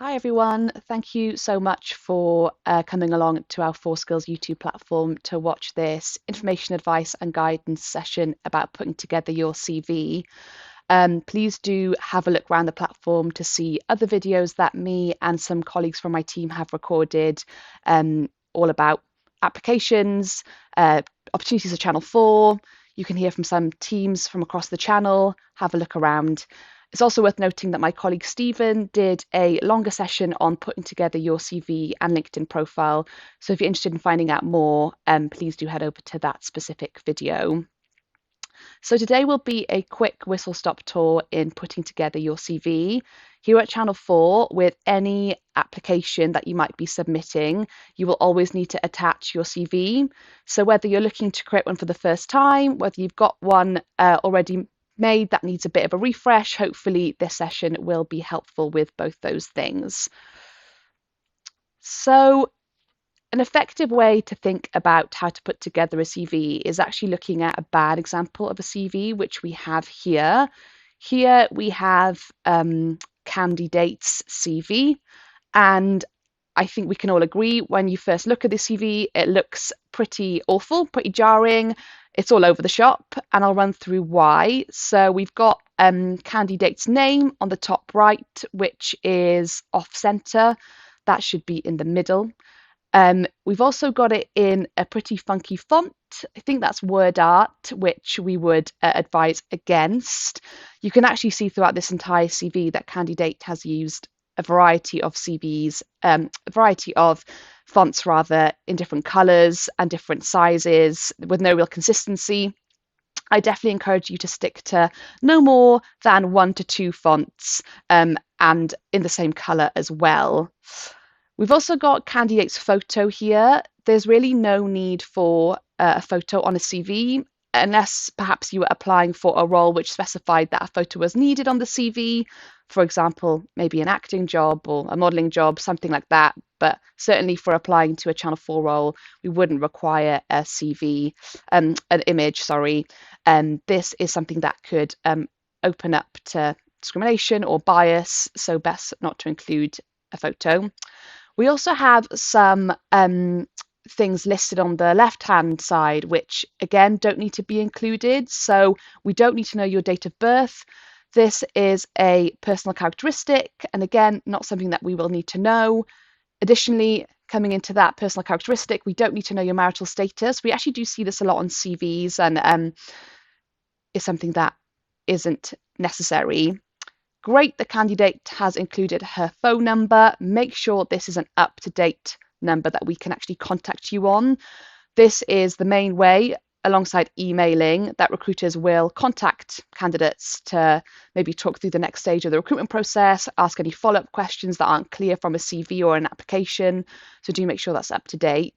Hi everyone, thank you so much for coming along to our 4Skills YouTube platform to watch this information, advice and guidance session about putting together your CV. Please do have a look around the platform to see other videos that me and some colleagues from my team have recorded, all about applications, opportunities of Channel 4. You can hear from some teams from across the channel, have a look around. It's also worth noting that my colleague Stephen did a longer session on putting together your CV and LinkedIn profile. So if you're interested in finding out more, please do head over to that specific video. So today will be a quick whistle-stop tour in putting together your CV. Here at Channel 4, with any application that you might be submitting, you will always need to attach your CV. So whether you're looking to create one for the first time, whether you've got one already made that needs a bit of a refresh, hopefully this session will be helpful with both those things. So an effective way to think about how to put together a CV is actually looking at a bad example of a CV, which we have here. Here we have candidate's CV, and I think we can all agree when you first look at the CV, it looks pretty awful, pretty jarring. It's all over the shop, and I'll run through why. So we've got candidate's name on the top right, which is off center. That should be in the middle. We've also got it in a pretty funky font. I think that's word art, which we would advise against. You can actually see throughout this entire CV that candidate has used a variety of a variety of fonts rather, in different colours and different sizes with no real consistency. I definitely encourage you to stick to no more than 1 to 2 fonts and in the same colour as well. We've also got candidate's photo here. There's really no need for a photo on a CV unless perhaps you were applying for a role which specified that a photo was needed on the CV. For example, maybe an acting job or a modelling job, something like that. But certainly for applying to a Channel 4 role, we wouldn't require a CV, an image, sorry. This is something that could open up to discrimination or bias, so best not to include a photo. We also have some things listed on the left-hand side, which again don't need to be included. So we don't need to know your date of birth. This is a personal characteristic, and again, not something that we will need to know. Additionally, coming into that personal characteristic, we don't need to know your marital status. We actually do see this a lot on CVs, and is something that isn't necessary. Great, the candidate has included her phone number. Make sure this is an up-to-date number that we can actually contact you on. This is the main way, alongside emailing, that recruiters will contact candidates to maybe talk through the next stage of the recruitment process, ask any follow-up questions that aren't clear from a CV or an application. So do make sure that's up to date.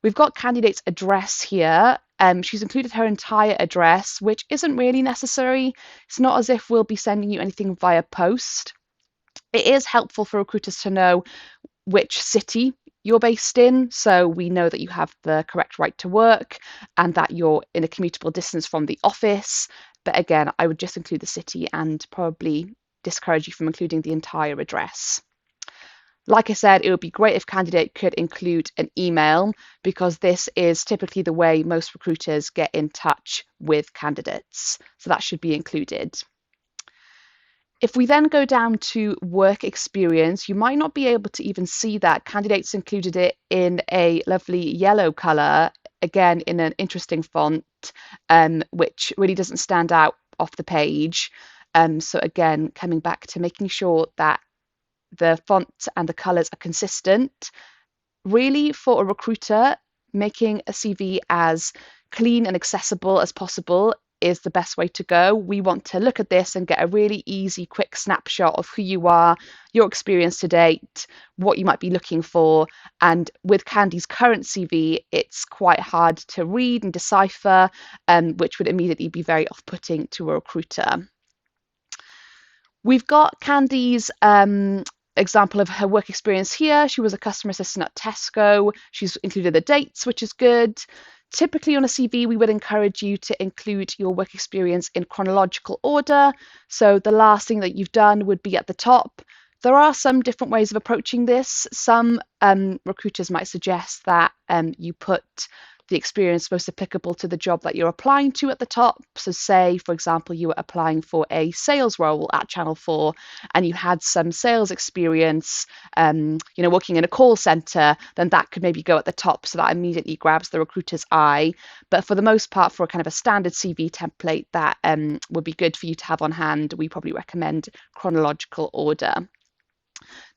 We've got candidate's address here. She's included her entire address, which isn't really necessary. It's not as if we'll be sending you anything via post. It is helpful for recruiters to know which city you're based in, so we know that you have the correct right to work and that you're in a commutable distance from the office. But again, I would just include the city and probably discourage you from including the entire address. Like I said, it would be great if candidate could include an email, because this is typically the way most recruiters get in touch with candidates. So that should be included. If we then go down to work experience, you might not be able to even see that. Candidates included it in a lovely yellow colour, again in an interesting font, which really doesn't stand out off the page. So again, coming back to making sure that the font and the colours are consistent. Really, for a recruiter, making a CV as clean and accessible as possible is the best way to go. We want to look at this and get a really easy, quick snapshot of who you are, your experience to date, what you might be looking for. And with Candy's current CV, it's quite hard to read and decipher, which would immediately be very off-putting to a recruiter. We've got Candy's example of her work experience here. She was a customer assistant at Tesco. She's included the dates, which is good. Typically on a CV, we would encourage you to include your work experience in chronological order. So the last thing that you've done would be at the top. There are some different ways of approaching this. Some recruiters might suggest that you put the experience most applicable to the job that you're applying to at the top. So, say, for example, you were applying for a sales role at Channel 4 and you had some sales experience, working in a call center, then that could maybe go at the top so that immediately grabs the recruiter's eye. But for the most part, for a kind of a standard CV template that would be good for you to have on hand, we probably recommend chronological order.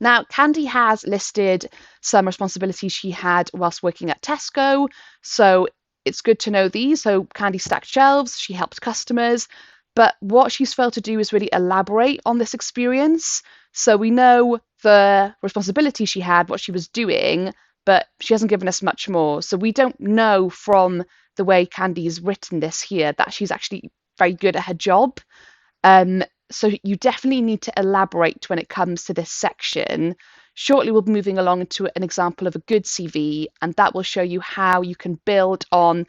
Now, Candy has listed some responsibilities she had whilst working at Tesco. So it's good to know these. So Candy stacked shelves, she helped customers. But what she's failed to do is really elaborate on this experience. So we know the responsibility she had, what she was doing, but she hasn't given us much more. So we don't know from the way Candy's written this here that she's actually very good at her job. So you definitely need to elaborate when it comes to this section. Shortly, we'll be moving along to an example of a good CV, and that will show you how you can build on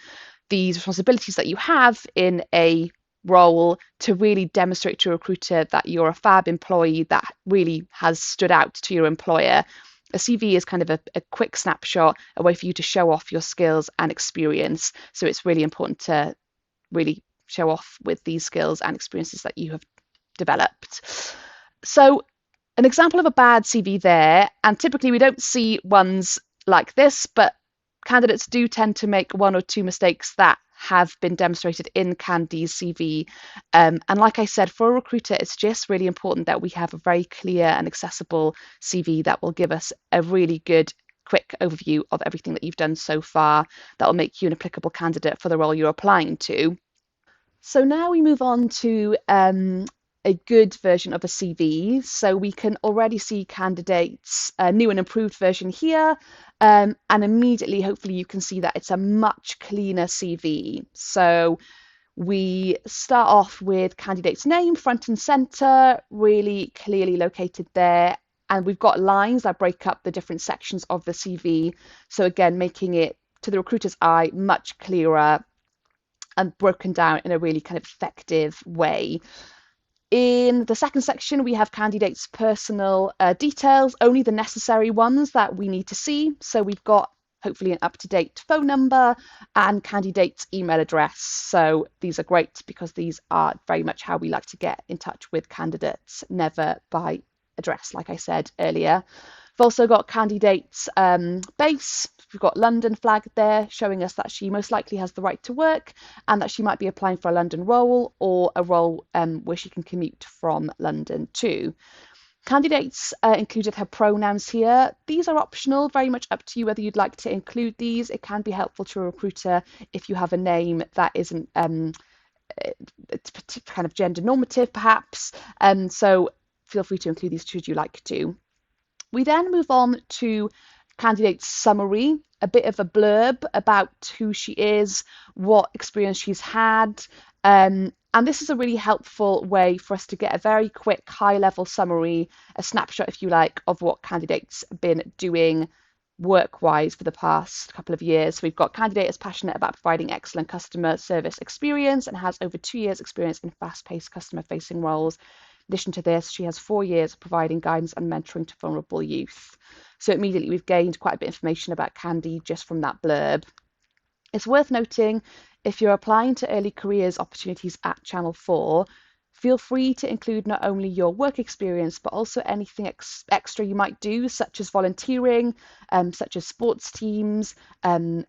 these responsibilities that you have in a role to really demonstrate to a recruiter that you're a fab employee that really has stood out to your employer. A CV is kind of a quick snapshot, a way for you to show off your skills and experience. So it's really important to really show off with these skills and experiences that you have developed. So an example of a bad CV there, and typically we don't see ones like this, but candidates do tend to make one or two mistakes that have been demonstrated in Candy's CV. And like I said, for a recruiter, it's just really important that we have a very clear and accessible CV that will give us a really good quick overview of everything that you've done so far that will make you an applicable candidate for the role you're applying to. So now we move on to a good version of a CV. So we can already see candidates' new and improved version here. And immediately, hopefully, you can see that it's a much cleaner CV. So we start off with candidate's name, front and center, really clearly located there. And we've got lines that break up the different sections of the CV. So again, making it to the recruiter's eye much clearer and broken down in a really kind of effective way. In the second section, we have candidates' personal details, only the necessary ones that we need to see. So we've got hopefully an up-to-date phone number and candidate's email address. So these are great because these are very much how we like to get in touch with candidates, never by address, like I said earlier. We've also got candidates' base. We've got London flagged there, showing us that she most likely has the right to work and that she might be applying for a London role or a role where she can commute from London too. Candidates included her pronouns here. These are optional, very much up to you whether you'd like to include these. It can be helpful to a recruiter if you have a name that isn't it's kind of gender normative, perhaps. So feel free to include these should you like to. We then move on to candidate's summary, a bit of a blurb about who she is, what experience she's had. And this is a really helpful way for us to get a very quick high-level summary, a snapshot, if you like, of what candidates have been doing work-wise for the past couple of years. So we've got candidate is passionate about providing excellent customer service experience and has over 2 years experience in fast-paced customer-facing roles. In addition to this, she has 4 years of providing guidance and mentoring to vulnerable youth. So immediately we've gained quite a bit of information about Candy just from that blurb. It's worth noting, if you're applying to early careers opportunities at Channel 4, feel free to include not only your work experience, but also anything extra you might do, such as volunteering, such as sports teams,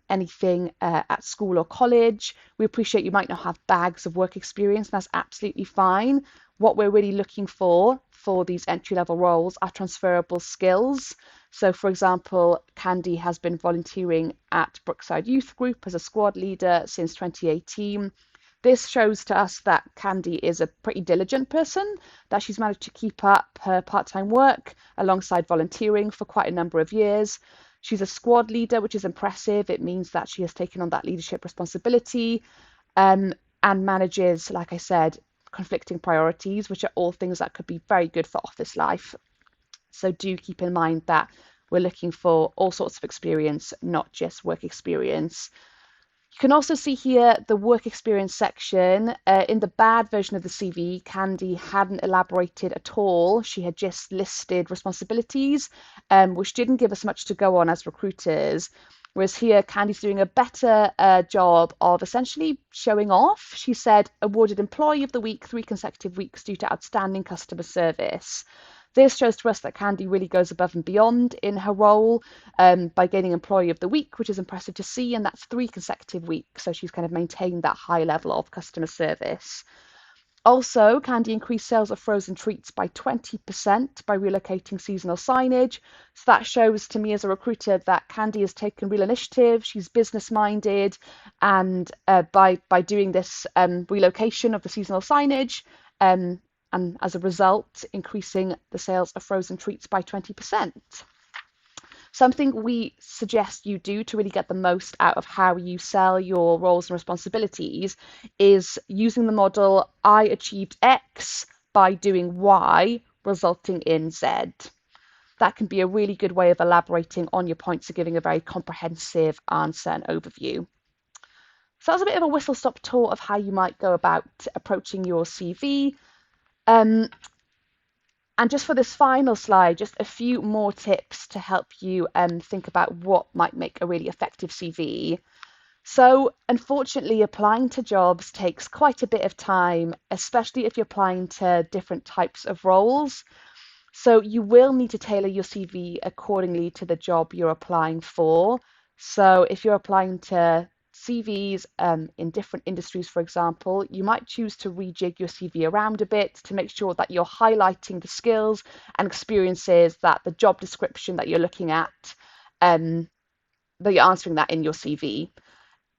anything at school or college. We appreciate you might not have bags of work experience, and that's absolutely fine. What we're really looking for these entry-level roles are transferable skills. So, for example, Candy has been volunteering at Brookside Youth Group as a squad leader since 2018. This shows to us that Candy is a pretty diligent person, that she's managed to keep up her part-time work alongside volunteering for quite a number of years. She's a squad leader, which is impressive. It means that she has taken on that leadership responsibility and manages, like I said, conflicting priorities, which are all things that could be very good for office life. So do keep in mind that we're looking for all sorts of experience, not just work experience. You can also see here the work experience section. In the bad version of the CV, Candy hadn't elaborated at all. She had just listed responsibilities, which didn't give us much to go on as recruiters. Whereas here, Candy's doing a better job of essentially showing off. She said, awarded Employee of the Week 3 consecutive weeks due to outstanding customer service. This shows to us that Candy really goes above and beyond in her role by gaining Employee of the Week, which is impressive to see, and that's 3 consecutive weeks. So she's kind of maintained that high level of customer service. Also, Candy increased sales of frozen treats by 20% by relocating seasonal signage. So that shows to me as a recruiter that Candy has taken real initiative. She's business minded, and by doing this relocation of the seasonal signage, and as a result, increasing the sales of frozen treats by 20%. Something we suggest you do to really get the most out of how you sell your roles and responsibilities is using the model I achieved X by doing Y, resulting in Z. That can be a really good way of elaborating on your points and giving a very comprehensive answer and overview. So that was a bit of a whistle-stop tour of how you might go about approaching your CV. And just for this final slide, just a few more tips to help you think about what might make a really effective CV. So unfortunately, applying to jobs takes quite a bit of time, especially if you're applying to different types of roles. So you will need to tailor your CV accordingly to the job you're applying for. So if you're applying to CVs in different industries, for example, you might choose to rejig your CV around a bit to make sure that you're highlighting the skills and experiences that the job description that you're looking at, that you're answering that in your CV.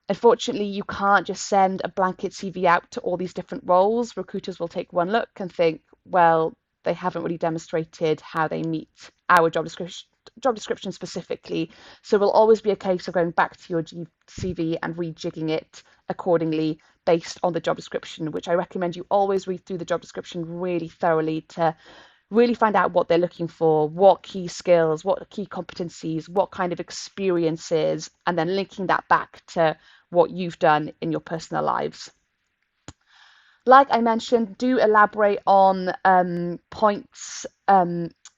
Unfortunately, you can't just send a blanket CV out to all these different roles. Recruiters will take one look and think, well, they haven't really demonstrated how they meet our job description specifically. So it will always be a case of going back to your CV and rejigging it accordingly based on the job description, which I recommend you always read through the job description really thoroughly to really find out what they're looking for, what key skills, what key competencies, what kind of experiences, and then linking that back to what you've done in your personal lives. Like I mentioned, do elaborate on points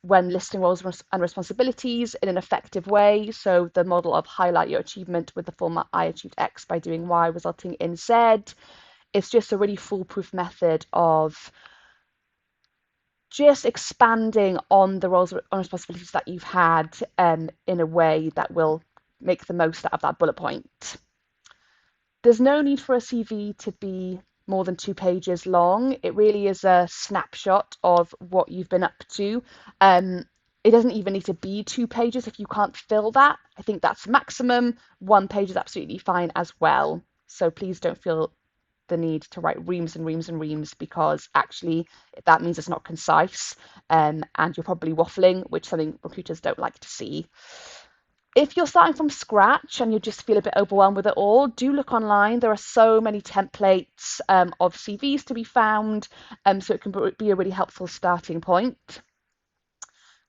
when listing roles and responsibilities in an effective way. So the model of highlight your achievement with the format I achieved X by doing Y, resulting in Z. It's just a really foolproof method of just expanding on the roles and responsibilities that you've had in a way that will make the most out of that bullet point. There's no need for a CV to be more than 2 pages long. It really is a snapshot of what you've been up to. It doesn't even need to be 2 pages if you can't fill that. I think that's maximum. 1 page is absolutely fine as well. So please don't feel the need to write reams and reams and reams, because actually that means it's not concise, and you're probably waffling, which is something recruiters don't like to see. If you're starting from scratch and you just feel a bit overwhelmed with it all, do look online. There are so many templates of CVs to be found, so it can be a really helpful starting point.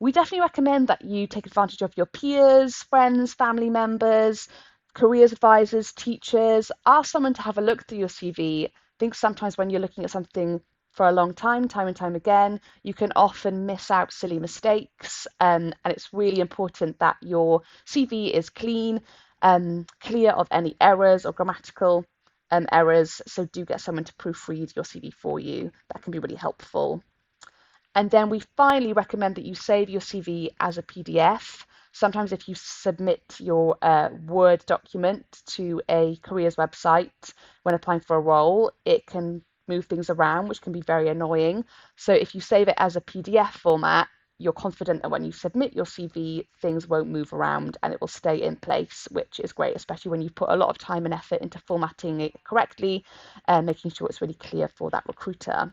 We definitely recommend that you take advantage of your peers, friends, family members, careers advisors, teachers. Ask someone to have a look through your CV. I think sometimes when you're looking at something for a long time and time again, you can often miss out silly mistakes. And it's really important that your CV is clean, clear of any errors or grammatical errors. So do get someone to proofread your CV for you. That can be really helpful. And then we finally recommend that you save your CV as a PDF. Sometimes if you submit your Word document to a careers website when applying for a role, it can move things around, which can be very annoying. So if you save it as a PDF format, you're confident that when you submit your CV, things won't move around and it will stay in place, which is great, especially when you put a lot of time and effort into formatting it correctly and making sure it's really clear for that recruiter.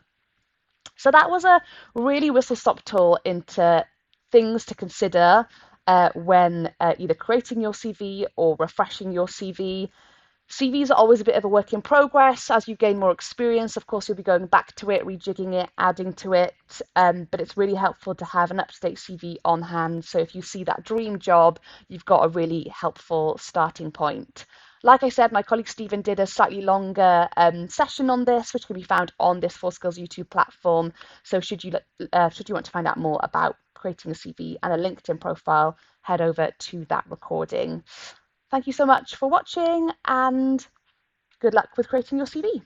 So that was a really whistle-stop tour into things to consider when either creating your CV or refreshing your CV. CVs are always a bit of a work in progress. As you gain more experience, of course, you'll be going back to it, rejigging it, adding to it. But it's really helpful to have an up-to-date CV on hand. So if you see that dream job, you've got a really helpful starting point. Like I said, my colleague Stephen did a slightly longer session on this, which can be found on this 4Skills YouTube platform. So should you want to find out more about creating a CV and a LinkedIn profile, head over to that recording. Thank you so much for watching, and good luck with creating your CV.